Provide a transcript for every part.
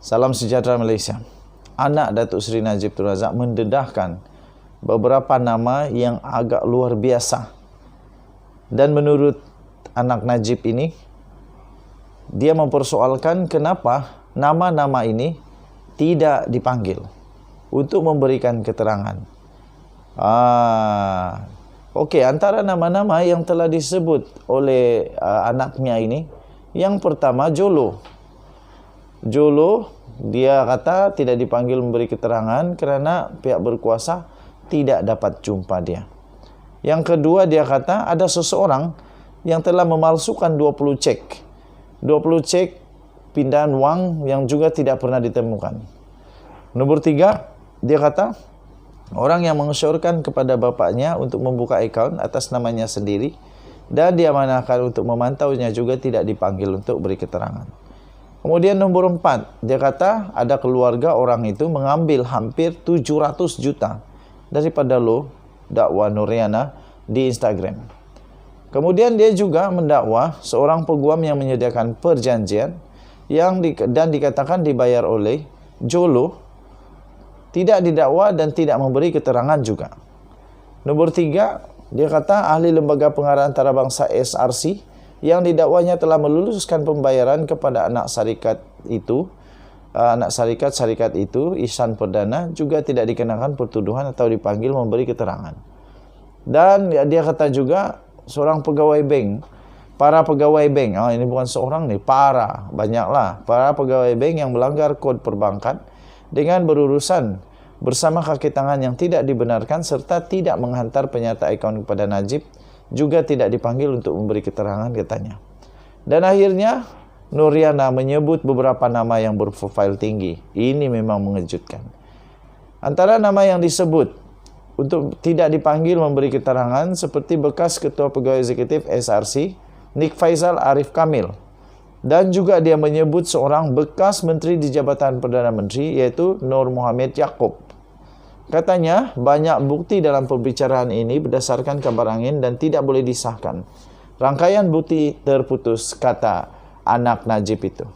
Salam sejahtera Malaysia. Anak Datuk Seri Najib Tun Razak mendedahkan beberapa nama yang agak luar biasa. Dan menurut anak Najib ini, dia mempersoalkan kenapa nama-nama ini tidak dipanggil untuk memberikan keterangan. Okey, antara nama-nama yang telah disebut oleh anaknya ini, yang pertama Jolo. Jolo, dia kata tidak dipanggil memberi keterangan kerana pihak berkuasa tidak dapat jumpa dia. Yang kedua, dia kata ada seseorang yang telah memalsukan 20 cek. 20 cek pindahan wang yang juga tidak pernah ditemukan. Nombor 3, dia kata orang yang mengesyorkan kepada bapaknya untuk membuka akaun atas namanya sendiri dan diamanahkan untuk memantaunya juga tidak dipanggil untuk beri keterangan. Kemudian nombor 4, dia kata ada keluarga orang itu mengambil hampir 700 juta daripada lo, dakwa Noriana, di Instagram. Kemudian dia juga mendakwa seorang peguam yang menyediakan perjanjian dan dikatakan dibayar oleh Jolo, tidak didakwa dan tidak memberi keterangan juga. Nombor 3, dia kata ahli lembaga pengarah antarabangsa SRC yang didakwanya telah meluluskan pembayaran kepada anak syarikat itu, Ihsan Perdana, juga tidak dikenakan pertuduhan atau dipanggil memberi keterangan. Dan dia kata juga seorang pegawai bank, para pegawai bank, ini bukan seorang nih, banyaklah para pegawai bank yang melanggar kod perbankan dengan berurusan bersama kaki tangan yang tidak dibenarkan serta tidak menghantar penyata akaun kepada Najib, juga tidak dipanggil untuk memberi keterangan, katanya. Dan akhirnya Noriana menyebut beberapa nama yang berprofil tinggi. Ini memang mengejutkan. Antara nama yang disebut untuk tidak dipanggil memberi keterangan seperti bekas Ketua Pegawai Eksekutif SRC, Nik Faisal Arif Kamil. Dan juga dia menyebut seorang bekas Menteri di Jabatan Perdana Menteri, iaitu Nur Muhammad Yaakob. Katanya, banyak bukti dalam perbicaraan ini berdasarkan kabar angin dan tidak boleh disahkan. Rangkaian bukti terputus, kata anak Najib itu.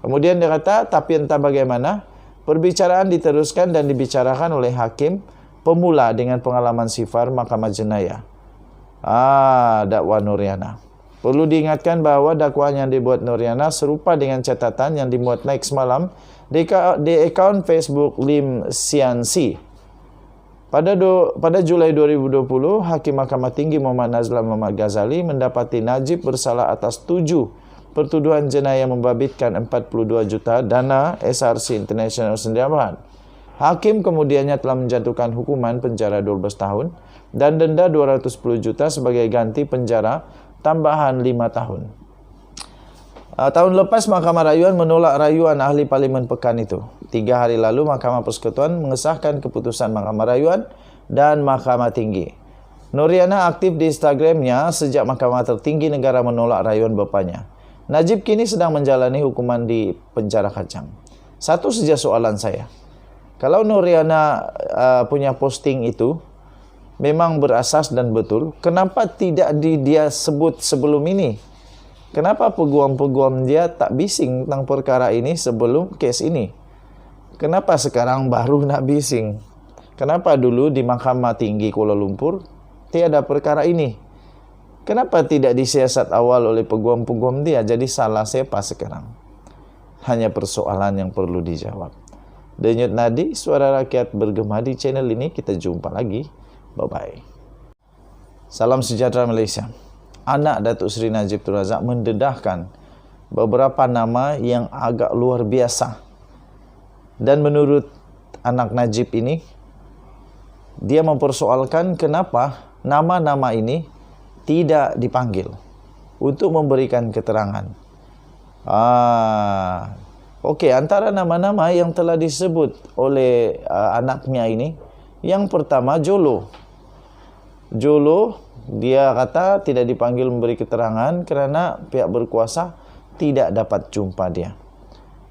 Kemudian dia kata, tapi entah bagaimana, perbicaraan diteruskan dan dibicarakan oleh hakim pemula dengan pengalaman sifar Mahkamah Jenayah. Dakwa Noriana. Perlu diingatkan bahawa dakwaan yang dibuat Noriana serupa dengan catatan yang dimuat naik semalam di akaun Facebook Lim Sian Si. Pada Julai 2020, Hakim Mahkamah Tinggi Muhammad Nazlan Muhammad Ghazali mendapati Najib bersalah atas 7 pertuduhan jenayah membabitkan 42 juta dana SRC International Sdn. Hakim kemudiannya telah menjatuhkan hukuman penjara 12 tahun dan denda 210 juta sebagai ganti penjara tambahan 5 tahun. Tahun lepas Mahkamah Rayuan menolak rayuan ahli Parlimen Pekan itu. 3 hari lalu Mahkamah Persekutuan mengesahkan keputusan Mahkamah Rayuan dan Mahkamah Tinggi. Noriana aktif di Instagramnya sejak Mahkamah Tertinggi Negara menolak rayuan bapaknya. Najib kini sedang menjalani hukuman di penjara kacang. Satu saja soalan saya. Kalau Noriana punya posting itu memang berasas dan betul, kenapa tidak dia sebut sebelum ini? Kenapa peguam-peguam dia tak bising tentang perkara ini sebelum kes ini? Kenapa sekarang baru nak bising? Kenapa dulu di Mahkamah Tinggi Kuala Lumpur tiada perkara ini? Kenapa tidak disiasat awal oleh peguam-peguam dia? Jadi salah siapa sekarang? Hanya persoalan yang perlu dijawab. Denyut nadi suara rakyat bergema di channel ini. Kita jumpa lagi. Bye-bye. Salam sejahtera Malaysia. Anak Datuk Seri Najib Tun Razak mendedahkan beberapa nama yang agak luar biasa. Dan menurut anak Najib ini, dia mempersoalkan kenapa nama-nama ini tidak dipanggil untuk memberikan keterangan. Okey, antara nama-nama yang telah disebut oleh anaknya ini, yang pertama Jolo. Jolo, dia kata tidak dipanggil memberi keterangan kerana pihak berkuasa tidak dapat jumpa dia.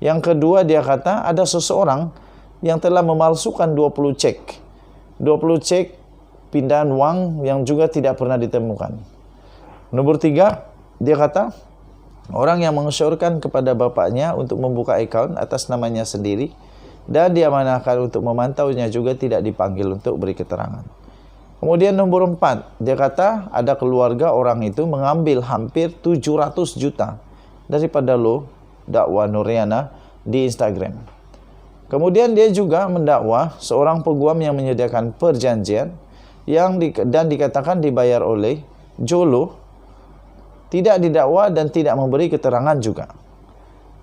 Yang kedua, dia kata ada seseorang yang telah memalsukan 20 cek. 20 cek pindahan wang yang juga tidak pernah ditemukan. Nombor 3, dia kata Orang yang mengesyorkan kepada bapaknya untuk membuka akaun atas namanya sendiri dan diamanahkan untuk memantaunya juga tidak dipanggil untuk beri keterangan. Kemudian nomor 4, dia kata ada keluarga orang itu mengambil hampir 700 juta daripada lo, dakwa Nuriana, di Instagram. Kemudian dia juga mendakwa seorang peguam yang menyediakan perjanjian dan dikatakan dibayar oleh Jolo, tidak didakwa dan tidak memberi keterangan juga.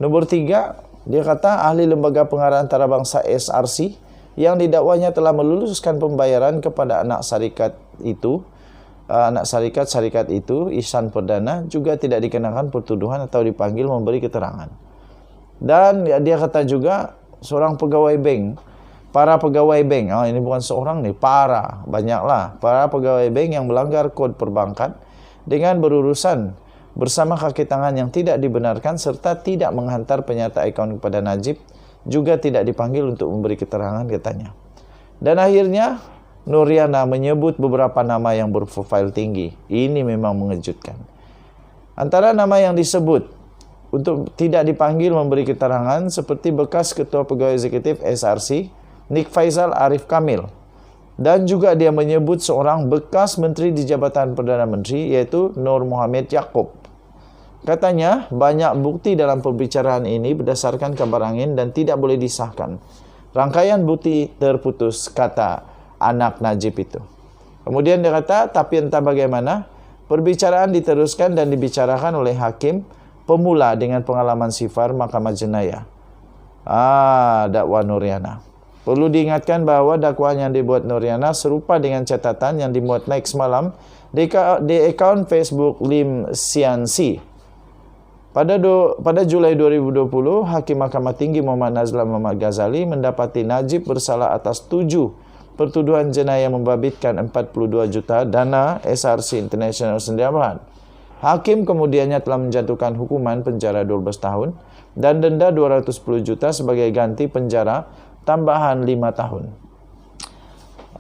Nomor 3, dia kata ahli lembaga pengarah antarabangsa SRC yang didakwanya telah meluluskan pembayaran kepada anak syarikat itu, Ihsan Perdana, juga tidak dikenakan pertuduhan atau dipanggil memberi keterangan. Dan dia kata juga seorang pegawai bank, para pegawai bank, ini bukan seorang nih, banyaklah para pegawai bank yang melanggar kod perbankan dengan berurusan bersama kaki tangan yang tidak dibenarkan serta tidak menghantar penyata akaun kepada Najib, juga tidak dipanggil untuk memberi keterangan, katanya. Dan akhirnya Nuriana menyebut beberapa nama yang berprofil tinggi. Ini memang mengejutkan. Antara nama yang disebut untuk tidak dipanggil memberi keterangan seperti bekas Ketua Pegawai Eksekutif SRC, Nik Faisal Arif Kamil. Dan juga dia menyebut seorang bekas menteri di Jabatan Perdana Menteri, yaitu Nur Muhammad Yaakob. Katanya banyak bukti dalam pembicaraan ini berdasarkan kabar angin dan tidak boleh disahkan. Rangkaian bukti terputus, kata anak Najib itu. Kemudian dia kata, tapi entah bagaimana, perbicaraan diteruskan dan dibicarakan oleh hakim pemula dengan pengalaman sifar Mahkamah Jenayah. Dakwa Nuriana. Perlu diingatkan bahwa dakwaan yang dibuat Nuriana serupa dengan catatan yang dimuat Naik semalam di akaun Facebook Lim Siansi. Pada Julai 2020, Hakim Mahkamah Tinggi Muhammad Nazlan Muhammad Ghazali mendapati Najib bersalah atas 7 pertuduhan jenayah membabitkan 42 juta dana SRC International Sdn. Hakim kemudiannya telah menjatuhkan hukuman penjara 12 tahun dan denda 210 juta sebagai ganti penjara tambahan 5 tahun.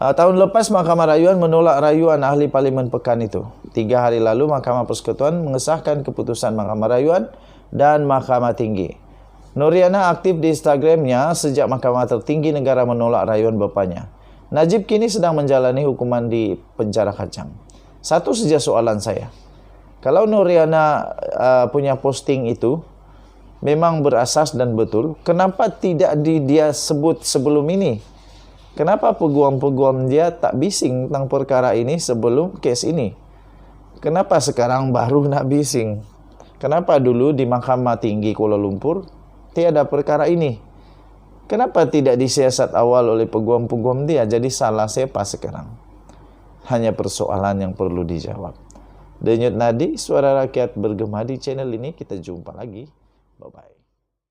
Tahun lepas Mahkamah Rayuan menolak rayuan ahli Parlimen Pekan itu. 3 hari lalu Mahkamah Persekutuan mengesahkan keputusan Mahkamah Rayuan dan Mahkamah Tinggi. Nuriana aktif di Instagramnya sejak Mahkamah Tertinggi Negara menolak rayuan bapaknya. Najib kini sedang menjalani hukuman di penjara kacang. Satu saja soalan saya. Kalau Nuriana punya posting itu memang berasas dan betul, kenapa tidak dia sebut sebelum ini? Kenapa peguam-peguam dia tak bising tentang perkara ini sebelum kes ini? Kenapa sekarang baru nak bising? Kenapa dulu di Mahkamah Tinggi Kuala Lumpur tiada perkara ini? Kenapa tidak disiasat awal oleh peguam-peguam dia? Jadi salah siapa sekarang? Hanya persoalan yang perlu dijawab. Denyut nadi, suara rakyat bergema di channel ini. Kita jumpa lagi. Bye-bye.